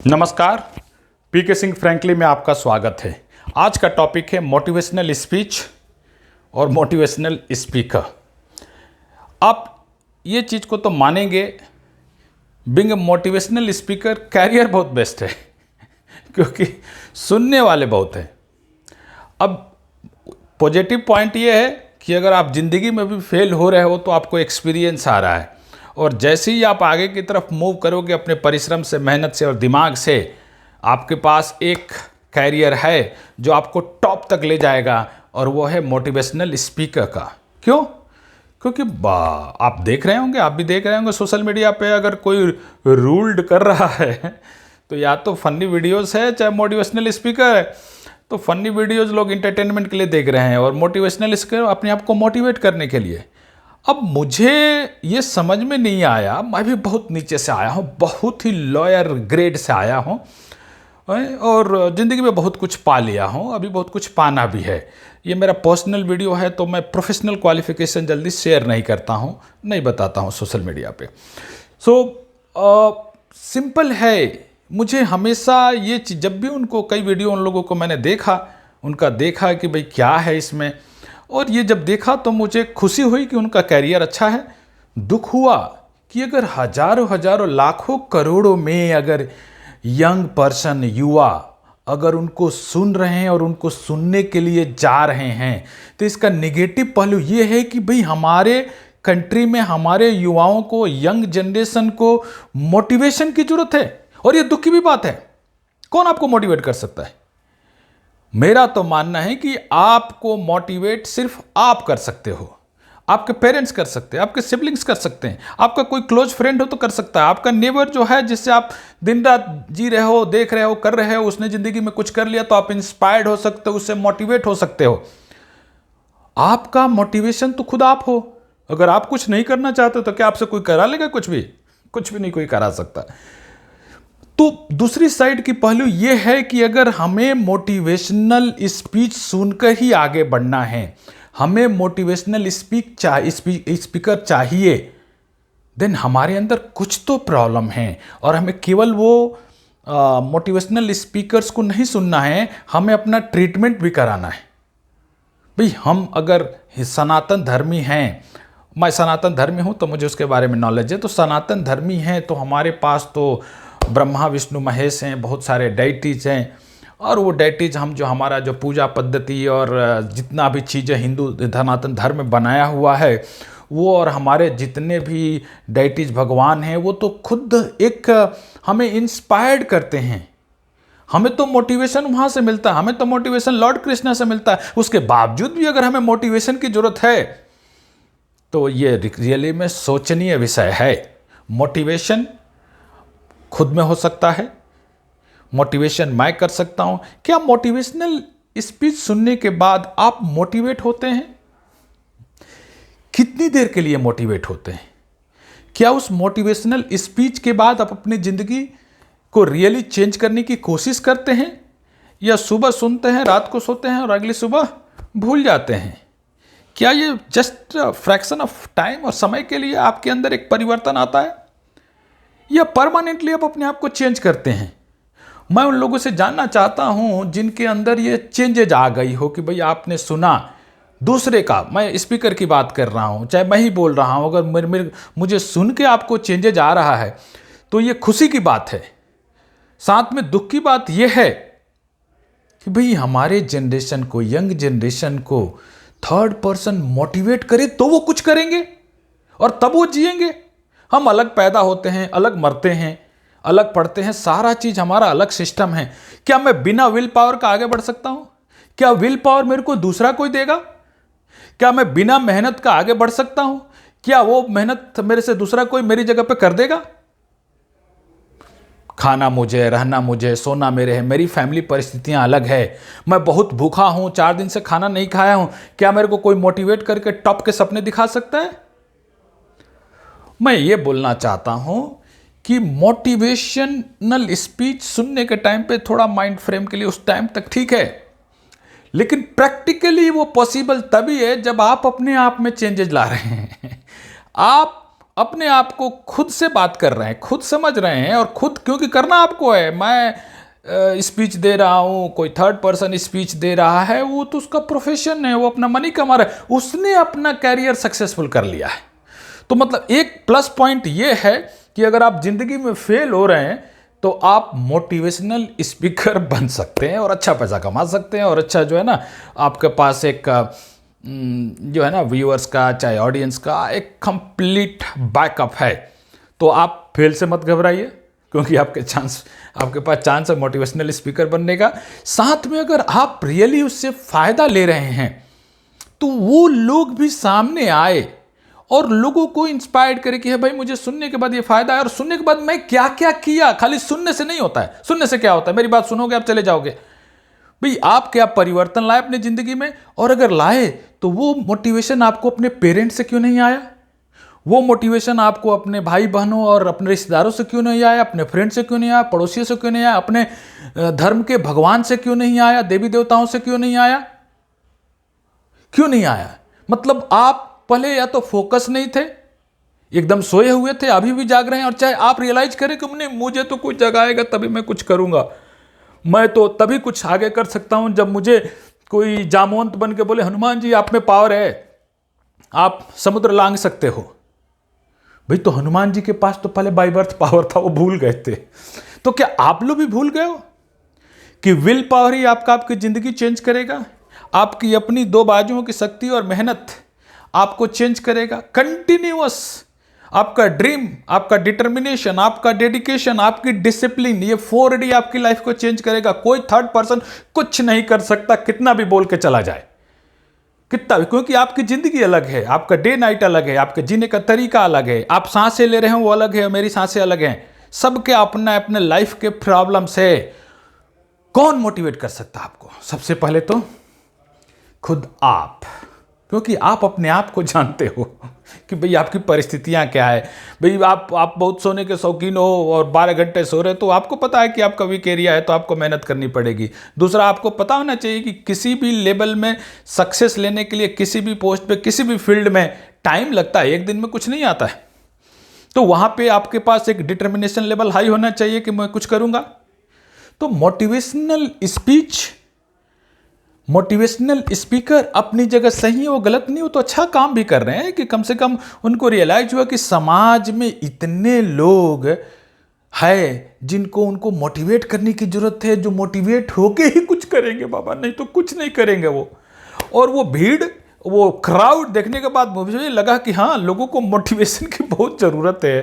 नमस्कार, पीके सिंह फ्रैंकली में आपका स्वागत है। आज का टॉपिक है मोटिवेशनल स्पीच और मोटिवेशनल स्पीकर। आप ये चीज़ को तो मानेंगे, being a motivational speaker career बहुत बेस्ट है क्योंकि सुनने वाले बहुत हैं। अब पॉजिटिव पॉइंट ये है कि अगर आप ज़िंदगी में भी फेल हो रहे हो तो आपको एक्सपीरियंस आ रहा है, और जैसे ही आप आगे की तरफ मूव करोगे अपने परिश्रम से, मेहनत से और दिमाग से, आपके पास एक कैरियर है जो आपको टॉप तक ले जाएगा, और वो है मोटिवेशनल स्पीकर का। क्यों? क्योंकि आप देख रहे होंगे, आप भी देख रहे होंगे सोशल मीडिया पे अगर कोई रूल्ड कर रहा है तो या तो फनी वीडियोस है, चाहे मोटिवेशनल स्पीकर है। तो फनी वीडियोस लोग इंटरटेनमेंट के लिए देख रहे हैं और मोटिवेशनल स्पीकर अपने आप को मोटिवेट करने के लिए। अब मुझे ये समझ में नहीं आया, मैं भी बहुत नीचे से आया हूँ, बहुत ही लोअर ग्रेड से आया हूँ, और ज़िंदगी में बहुत कुछ पा लिया हूँ, अभी बहुत कुछ पाना भी है। ये मेरा पर्सनल वीडियो है तो मैं प्रोफेशनल क्वालिफिकेशन जल्दी शेयर नहीं करता हूँ, नहीं बताता हूँ सोशल मीडिया पे। सिंपल है। मुझे हमेशा ये चीज़, जब भी उनको कई वीडियो उन लोगों को मैंने देखा, उनका देखा कि भाई क्या है इसमें, और ये जब देखा तो मुझे खुशी हुई कि उनका कैरियर अच्छा है। दुख हुआ कि अगर हजारों हजारों लाखों करोड़ों में अगर यंग पर्सन, युवा अगर उनको सुन रहे हैं और उनको सुनने के लिए जा रहे हैं, तो इसका नेगेटिव पहलू ये है कि भाई हमारे कंट्री में हमारे युवाओं को, यंग जनरेशन को मोटिवेशन की जरूरत है। और ये दुख की भी बात है। कौन आपको मोटिवेट कर सकता है? मेरा तो मानना है कि आपको मोटिवेट सिर्फ आप कर सकते हो। आपके पेरेंट्स कर सकते हैं, आपके सिबलिंग्स कर सकते हैं, आपका कोई क्लोज फ्रेंड हो तो कर सकता है, आपका नेबर जो है जिससे आप दिन रात जी रहे हो, देख रहे हो, कर रहे हो, उसने जिंदगी में कुछ कर लिया तो आप इंस्पायर्ड हो सकते हो, उससे मोटिवेट हो सकते हो। आपका मोटिवेशन तो खुद आप हो। अगर आप कुछ नहीं करना चाहते तो क्या आपसे कोई करा लेगा? कुछ भी नहीं कोई करा सकता। तो दूसरी साइड की पहलू यह है कि अगर हमें मोटिवेशनल स्पीच सुनकर ही आगे बढ़ना है, हमें मोटिवेशनल स्पीकर चाहिए, देन हमारे अंदर कुछ तो प्रॉब्लम है, और हमें केवल वो मोटिवेशनल स्पीकर्स को नहीं सुनना है, हमें अपना ट्रीटमेंट भी कराना है। भाई हम अगर सनातन धर्मी हैं, मैं सनातन धर्मी हूं तो मुझे उसके बारे में नॉलेज है, तो सनातन धर्मी हैं तो हमारे पास तो ब्रह्मा विष्णु महेश हैं, बहुत सारे डाइटीज हैं, और वो डाइटीज हम जो हमारा जो पूजा पद्धति और जितना भी चीज़ें हिंदू सनातन धर्म में बनाया हुआ है वो, और हमारे जितने भी डाइटीज भगवान हैं वो तो खुद एक हमें इंस्पायर्ड करते हैं। हमें तो मोटिवेशन वहाँ से मिलता है, हमें तो मोटिवेशन लॉर्ड कृष्णा से मिलता है। उसके बावजूद भी अगर हमें मोटिवेशन की जरूरत है तो ये रियली में सोचनीय विषय है। मोटिवेशन खुद में हो सकता है, मोटिवेशन मैं कर सकता हूं। क्या मोटिवेशनल स्पीच सुनने के बाद आप मोटिवेट होते हैं? कितनी देर के लिए मोटिवेट होते हैं? क्या उस मोटिवेशनल स्पीच के बाद आप अपनी जिंदगी को रियली चेंज करने की कोशिश करते हैं, या सुबह सुनते हैं, रात को सोते हैं और अगली सुबह भूल जाते हैं? क्या ये जस्ट फ्रैक्शन ऑफ टाइम और समय के लिए आपके अंदर एक परिवर्तन आता है, या परमानेंटली आप अपने आप को चेंज करते हैं? मैं उन लोगों से जानना चाहता हूं जिनके अंदर ये चेंजेज आ गई हो कि भाई आपने सुना दूसरे का, मैं स्पीकर की बात कर रहा हूं, चाहे मैं ही बोल रहा हूं, अगर मुझे सुन के आपको चेंजेज आ रहा है तो ये खुशी की बात है। साथ में दुख की बात यह है कि भाई हमारे जनरेशन को, यंग जनरेशन को थर्ड पर्सन मोटिवेट करे तो वो कुछ करेंगे और तब वो जिएंगे। हम अलग पैदा होते हैं, अलग मरते हैं, अलग पढ़ते हैं, सारा चीज हमारा अलग सिस्टम है। क्या मैं बिना विल पावर का आगे बढ़ सकता हूं? क्या विल पावर मेरे को दूसरा कोई देगा? क्या मैं बिना मेहनत का आगे बढ़ सकता हूं? क्या वो मेहनत मेरे से दूसरा कोई मेरी जगह पे कर देगा? खाना मुझे, रहना मुझे, सोना मेरे है, मेरी फैमिली परिस्थितियां अलग है, मैं बहुत भूखा हूं, 4 दिन से खाना नहीं खाया हूं। क्या मेरे को कोई मोटिवेट करके टॉप के सपने दिखा सकता है? मैं ये बोलना चाहता हूं कि मोटिवेशनल स्पीच सुनने के टाइम पे थोड़ा माइंड फ्रेम के लिए उस टाइम तक ठीक है, लेकिन प्रैक्टिकली वो पॉसिबल तभी है जब आप अपने आप में चेंजेस ला रहे हैं। आप अपने आप को खुद से बात कर रहे हैं, खुद समझ रहे हैं और खुद, क्योंकि करना आपको है। मैं स्पीच दे रहा हूँ, कोई थर्ड पर्सन स्पीच दे रहा है, वो तो उसका प्रोफेशन है, वो अपना मनी कमा रहा है, उसने अपना कैरियर सक्सेसफुल कर लिया है। तो मतलब एक प्लस पॉइंट ये है कि अगर आप जिंदगी में फेल हो रहे हैं तो आप मोटिवेशनल स्पीकर बन सकते हैं और अच्छा पैसा कमा सकते हैं, और अच्छा जो है ना, आपके पास एक जो है ना व्यूअर्स का चाहे ऑडियंस का एक कंप्लीट बैकअप है। तो आप फेल से मत घबराइए, क्योंकि आपके पास चांस है मोटिवेशनल स्पीकर बनने का। साथ में अगर आप रियली उससे फायदा ले रहे हैं तो वो लोग भी सामने आए और लोगों को इंस्पायर्ड करे कि है भाई मुझे सुनने के बाद ये फायदा है, और सुनने के बाद मैं क्या क्या किया। खाली सुनने से नहीं होता है। सुनने से क्या होता है, मेरी बात सुनोगे आप चले जाओगे। भाई आप क्या परिवर्तन लाए अपनी जिंदगी में, और अगर लाए तो वो मोटिवेशन आपको अपने पेरेंट्स से क्यों नहीं आया, वो मोटिवेशन आपको अपने भाई बहनों और अपने रिश्तेदारों से क्यों नहीं आया, अपने फ्रेंड से क्यों नहीं आया, पड़ोसियों से क्यों नहीं आया, अपने धर्म के भगवान से क्यों नहीं आया, देवी देवताओं से क्यों नहीं आया, क्यों नहीं आया? मतलब आप पहले या तो फोकस नहीं थे, एकदम सोए हुए थे, अभी भी जाग रहे हैं, और चाहे आप रियलाइज करें कि मुझे तो कुछ जगाएगा तभी मैं कुछ करूंगा, मैं तो तभी कुछ आगे कर सकता हूं जब मुझे कोई जामवंत बन के बोले हनुमान जी आप में पावर है, आप समुद्र लांघ सकते हो। भाई तो हनुमान जी के पास तो पहले बाय बर्थ पावर था, वो भूल गए थे। तो क्या आप लोग भी भूल गए हो कि विल पावर ही आपकी जिंदगी चेंज करेगा? आपकी अपनी दो बाजुओं की शक्ति और मेहनत आपको चेंज करेगा। कंटिन्यूअस आपका ड्रीम, आपका डिटर्मिनेशन, आपका डेडिकेशन, आपकी डिसिप्लिन, ये 4D आपकी लाइफ को चेंज करेगा। कोई थर्ड पर्सन कुछ नहीं कर सकता, कितना भी बोल के चला जाए, कितना भी, क्योंकि आपकी जिंदगी अलग है, आपका डे नाइट अलग है, आपके जीने का तरीका अलग है, आप सांसें ले रहे हैं वो अलग है, मेरी सांसें अलग हैं, सबके अपने अपने लाइफ के प्रॉब्लम्स है। कौन मोटिवेट कर सकता है आपको? सबसे पहले तो खुद आप, क्योंकि आप अपने आप को जानते हो कि भाई आपकी परिस्थितियां क्या है। भाई आप बहुत सोने के शौकीन हो और 12 घंटे सो रहे, तो आपको पता है कि आपका वीक एरिया है, तो आपको मेहनत करनी पड़ेगी। दूसरा, आपको पता होना चाहिए कि किसी भी लेवल में सक्सेस लेने के लिए, किसी भी पोस्ट पे, किसी भी फील्ड में टाइम लगता है, एक दिन में कुछ नहीं आता है। तो वहां पे आपके पास एक डिटर्मिनेशन लेवल हाई होना चाहिए कि मैं कुछ करूंगा। तो मोटिवेशनल स्पीकर अपनी जगह सही हो, गलत नहीं हो, तो अच्छा काम भी कर रहे हैं कि कम से कम उनको रियलाइज हुआ कि समाज में इतने लोग हैं जिनको उनको मोटिवेट करने की जरूरत है, जो मोटिवेट होके ही कुछ करेंगे बाबा, नहीं तो कुछ नहीं करेंगे वो। और वो भीड़, वो क्राउड देखने के बाद मुझे लगा कि हाँ, लोगों को मोटिवेशन की बहुत ज़रूरत है,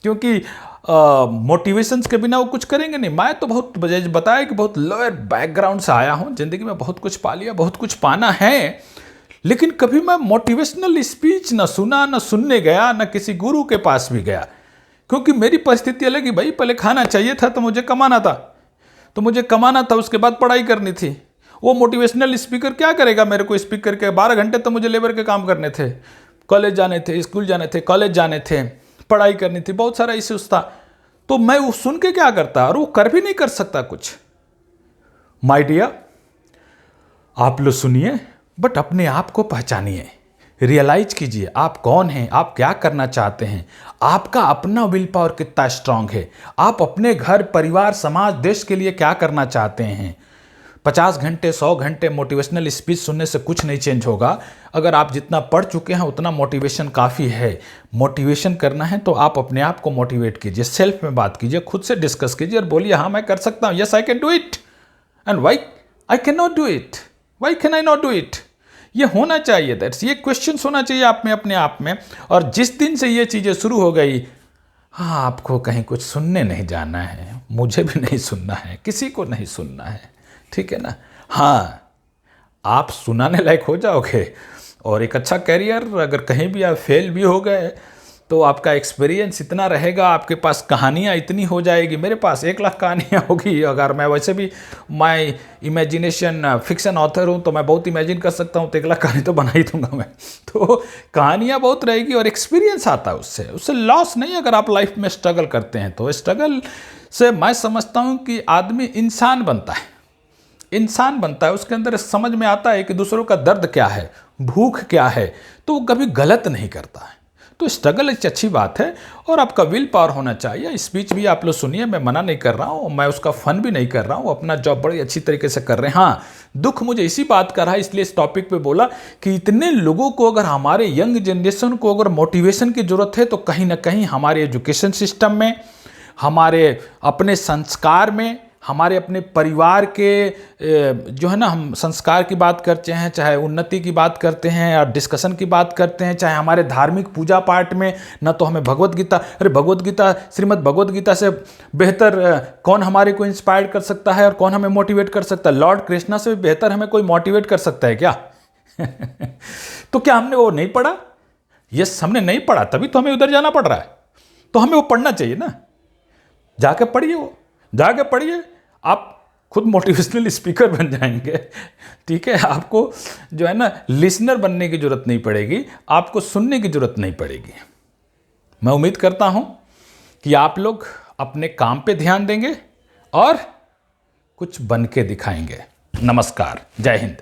क्योंकि मोटिवेशंस के बिना वो कुछ करेंगे नहीं। मैं तो बहुत बताया कि बहुत लोअर बैकग्राउंड से आया हूँ, जिंदगी में बहुत कुछ पा लिया, बहुत कुछ पाना है, लेकिन कभी मैं मोटिवेशनल स्पीच ना सुना, ना सुनने गया, ना किसी गुरु के पास भी गया, क्योंकि मेरी परिस्थिति अलग ही। भाई पहले खाना चाहिए था तो मुझे कमाना था, उसके बाद पढ़ाई करनी थी। वो मोटिवेशनल स्पीकर क्या करेगा मेरे को स्पीकर के? 12 घंटे तो मुझे लेबर के काम करने थे, कॉलेज जाने थे, स्कूल जाने थे, कॉलेज जाने थे, पढ़ाई करनी थी, बहुत सारा इश्यूज था। तो मैं वो सुन के क्या करता, और वो कर भी नहीं कर सकता कुछ। माय डियर, आप लोग सुनिए, बट अपने आप को पहचानिए, रियलाइज कीजिए आप कौन हैं, आप क्या करना चाहते हैं, आपका अपना विल पावर कितना स्ट्रांग है, आप अपने घर, परिवार, समाज, देश के लिए क्या करना चाहते हैं। 50 घंटे 100 घंटे मोटिवेशनल स्पीच सुनने से कुछ नहीं चेंज होगा। अगर आप जितना पढ़ चुके हैं उतना मोटिवेशन काफ़ी है। मोटिवेशन करना है तो आप अपने आप को मोटिवेट कीजिए, सेल्फ में बात कीजिए, खुद से डिस्कस कीजिए और बोलिए हाँ मैं कर सकता हूँ, yes I can do it, and why I can not do it, why can I not do it. ये होना चाहिए, दैट्स, ये क्वेश्चन होना चाहिए आप में, अपने आप में। और जिस दिन से ये चीज़ें शुरू हो गई, हाँ आपको कहीं कुछ सुनने नहीं जाना है, मुझे भी नहीं सुनना है, किसी को नहीं सुनना है, ठीक है ना। हाँ, आप सुनाने लायक हो जाओगे और एक अच्छा कैरियर, अगर कहीं भी आप फेल भी हो गए तो आपका एक्सपीरियंस इतना रहेगा, आपके पास कहानियाँ इतनी हो जाएगी। मेरे पास 1 लाख कहानियाँ होगी। अगर मैं वैसे भी मैं इमेजिनेशन फिक्शन ऑथर हूँ तो मैं बहुत इमेजिन कर सकता हूँ, तो 1 लाख कहानी तो बना ही दूंगा मैं। तो कहानियाँ बहुत रहेगी और एक्सपीरियंस आता है उससे लॉस नहीं। अगर आप लाइफ में स्ट्रगल करते हैं तो स्ट्रगल से मैं समझता हूँ कि आदमी इंसान बनता है, उसके अंदर समझ में आता है कि दूसरों का दर्द क्या है, भूख क्या है, तो वो कभी गलत नहीं करता है। तो स्ट्रगल एक अच्छी बात है और आपका विल पावर होना चाहिए। स्पीच भी आप लोग सुनिए, मैं मना नहीं कर रहा हूँ, मैं उसका फन भी नहीं कर रहा हूँ, अपना जॉब बड़ी अच्छी तरीके से कर रहे हैं। हाँ, दुख मुझे इसी बात का रहा, इसलिए इस टॉपिक पे बोला कि इतने लोगों को, अगर हमारे यंग जनरेशन को अगर मोटिवेशन की जरूरत है तो कहीं ना कहीं हमारे एजुकेशन सिस्टम में, हमारे अपने संस्कार में, हमारे अपने परिवार के जो है ना, हम संस्कार की बात करते हैं, चाहे उन्नति की बात करते हैं या डिस्कशन की बात करते हैं, चाहे हमारे धार्मिक पूजा पाठ में, ना तो हमें भगवत गीता, अरे भगवत गीता, श्रीमद् भगवत गीता से बेहतर कौन हमारे को इंस्पायर कर सकता है और कौन हमें मोटिवेट कर सकता है? लॉर्ड कृष्णा से भी बेहतर हमें कोई मोटिवेट कर सकता है क्या? तो क्या हमने वो नहीं पढ़ा? यस, हमने नहीं पढ़ा, तभी तो हमें उधर जाना पड़ रहा है। तो हमें वो पढ़ना चाहिए ना, जाके पढ़िए, वो जाके पढ़िए, आप खुद मोटिवेशनल स्पीकर बन जाएंगे। ठीक है, आपको जो है ना लिसनर बनने की जरूरत नहीं पड़ेगी, आपको सुनने की जरूरत नहीं पड़ेगी। मैं उम्मीद करता हूं कि आप लोग अपने काम पे ध्यान देंगे और कुछ बन के दिखाएंगे। नमस्कार, जय हिंद।